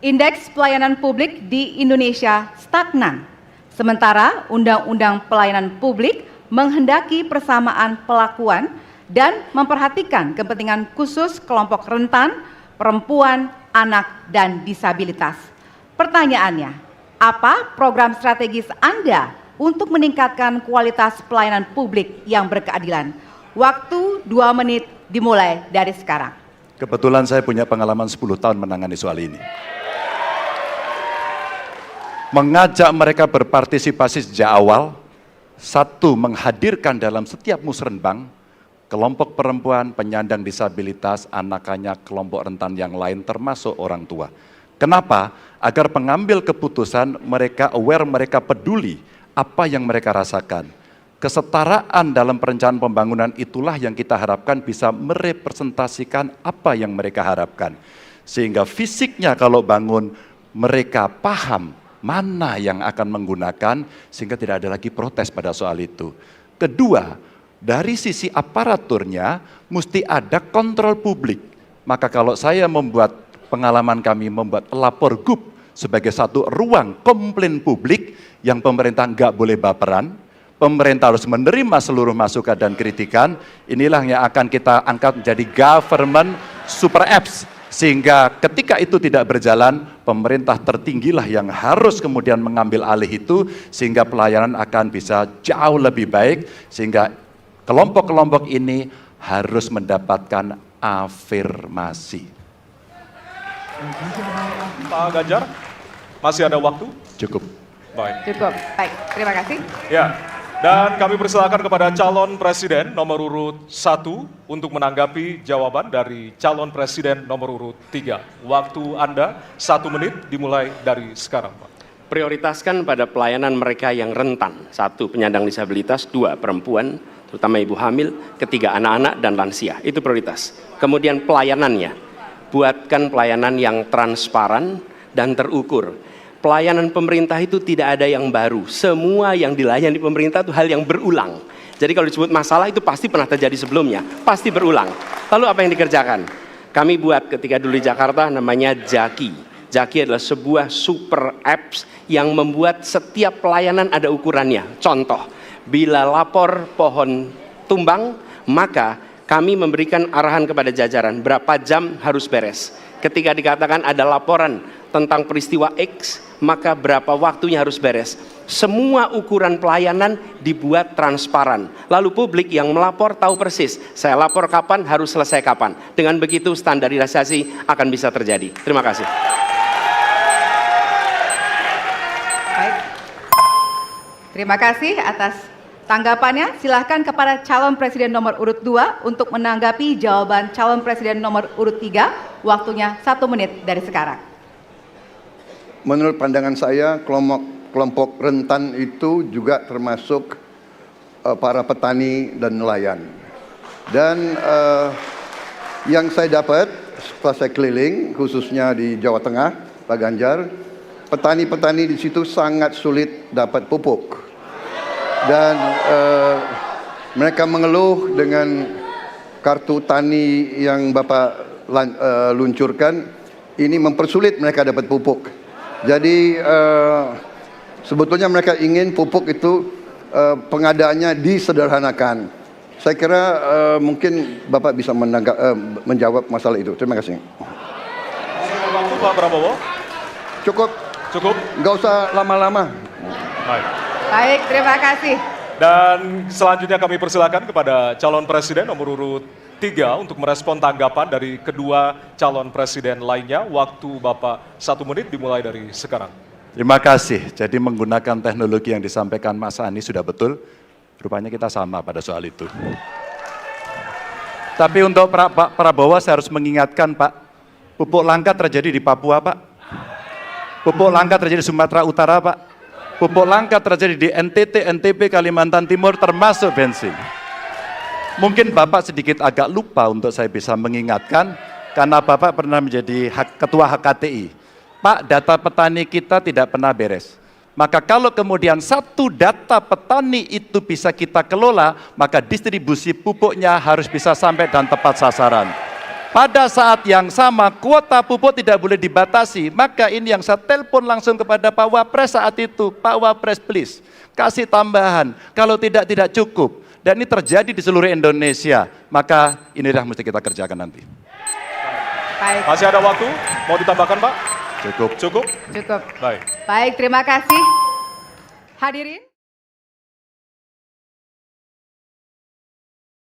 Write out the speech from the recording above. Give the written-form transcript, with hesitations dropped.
Indeks pelayanan publik di Indonesia stagnan, sementara Undang-Undang Pelayanan Publik menghendaki persamaan pelakuan dan memperhatikan kepentingan khusus kelompok rentan, perempuan, anak, dan disabilitas. Pertanyaannya, apa program strategis Anda untuk meningkatkan kualitas pelayanan publik yang berkeadilan? Waktu 2 menit dimulai dari sekarang. Kebetulan saya punya pengalaman 10 tahun menangani soal ini. Mengajak mereka berpartisipasi sejak awal, satu, menghadirkan dalam setiap musrenbang kelompok perempuan, penyandang disabilitas, anak-anak, kelompok rentan yang lain termasuk orang tua. Kenapa? Agar pengambil keputusan mereka aware, mereka peduli apa yang mereka rasakan. Kesetaraan dalam perencanaan pembangunan itulah yang kita harapkan bisa merepresentasikan apa yang mereka harapkan. Sehingga fisiknya kalau bangun mereka paham mana yang akan menggunakan sehingga tidak ada lagi protes pada soal itu. Kedua, dari sisi aparaturnya mesti ada kontrol publik. Maka kalau saya membuat pengalaman kami membuat lapor GUP sebagai satu ruang komplain publik yang pemerintah nggak boleh baperan, pemerintah harus menerima seluruh masukan dan kritikan, inilah yang akan kita angkat menjadi government super apps. Sehingga ketika itu tidak berjalan, pemerintah tertinggilah yang harus kemudian mengambil alih itu, sehingga pelayanan akan bisa jauh lebih baik, sehingga kelompok-kelompok ini harus mendapatkan afirmasi. Pak Ganjar, masih ada waktu? Cukup. Baik. Cukup, baik, terima kasih. Ya, dan kami persilakan kepada calon presiden nomor urut 1 untuk menanggapi jawaban dari calon presiden nomor urut 3. Waktu Anda 1 menit dimulai dari sekarang, Pak. Prioritaskan pada pelayanan mereka yang rentan. 1, penyandang disabilitas. 2, perempuan, terutama ibu hamil. 3, anak-anak dan lansia. Itu prioritas. Kemudian pelayanannya. Buatkan pelayanan yang transparan dan terukur. Pelayanan pemerintah itu tidak ada yang baru. Semua yang dilayani pemerintah itu hal yang berulang. Jadi kalau disebut masalah itu pasti pernah terjadi sebelumnya, pasti berulang. Lalu apa yang dikerjakan? Kami buat ketika dulu di Jakarta namanya Jaki. Jaki adalah sebuah super apps yang membuat setiap pelayanan ada ukurannya. Contoh, bila lapor pohon tumbang, maka kami memberikan arahan kepada jajaran berapa jam harus beres. Ketika dikatakan ada laporan tentang peristiwa X, maka berapa waktunya harus beres. Semua ukuran pelayanan dibuat transparan. Lalu publik yang melapor tahu persis, saya lapor kapan, harus selesai kapan. Dengan begitu standarisasi akan bisa terjadi. Terima kasih. Baik. Terima kasih atas tanggapannya. Silahkan kepada calon presiden nomor urut 2 untuk menanggapi jawaban calon presiden nomor urut 3. Waktunya 1 menit dari sekarang. Menurut pandangan saya, kelompok rentan itu juga termasuk para petani dan nelayan. Dan yang saya dapat setelah saya keliling, khususnya di Jawa Tengah, Pak Ganjar, petani-petani di situ sangat sulit dapat pupuk. Dan mereka mengeluh dengan kartu tani yang Bapak luncurkan, ini mempersulit mereka dapat pupuk. Jadi sebetulnya mereka ingin pupuk itu pengadaannya disederhanakan. Saya kira mungkin Bapak bisa menjawab masalah itu. Terima kasih. Waktu Pak Prabowo? Cukup. Cukup? Nggak usah lama-lama. Baik. Baik, terima kasih. Dan selanjutnya kami persilakan kepada calon presiden nomor urut 3 untuk merespon tanggapan dari kedua calon presiden lainnya. Waktu Bapak 1 menit dimulai dari sekarang. Terima kasih. Jadi menggunakan teknologi yang disampaikan Mas Ani sudah betul. Rupanya kita sama pada soal itu. Tapi untuk Pak Prabowo saya harus mengingatkan Pak, pupuk langka terjadi di Papua Pak. Pupuk langka terjadi di Sumatera Utara Pak. Pupuk langka terjadi di NTT, NTB, Kalimantan Timur termasuk bensin. Mungkin Bapak sedikit agak lupa untuk saya bisa mengingatkan, karena Bapak pernah menjadi ketua HKTI. Pak, data petani kita tidak pernah beres. Maka kalau kemudian satu data petani itu bisa kita kelola, maka distribusi pupuknya harus bisa sampai dan tepat sasaran. pada saat yang sama kuota pupuk tidak boleh dibatasi, maka ini yang saya telepon langsung kepada Pak Wapres saat itu, Pak Wapres please, kasih tambahan, kalau tidak cukup. Dan ini terjadi di seluruh Indonesia, maka inilah mesti kita kerjakan nanti. Baik, Masih ada waktu? Mau ditambahkan Pak? Cukup. Cukup? cukup. Baik. Baik, terima kasih. Hadirin.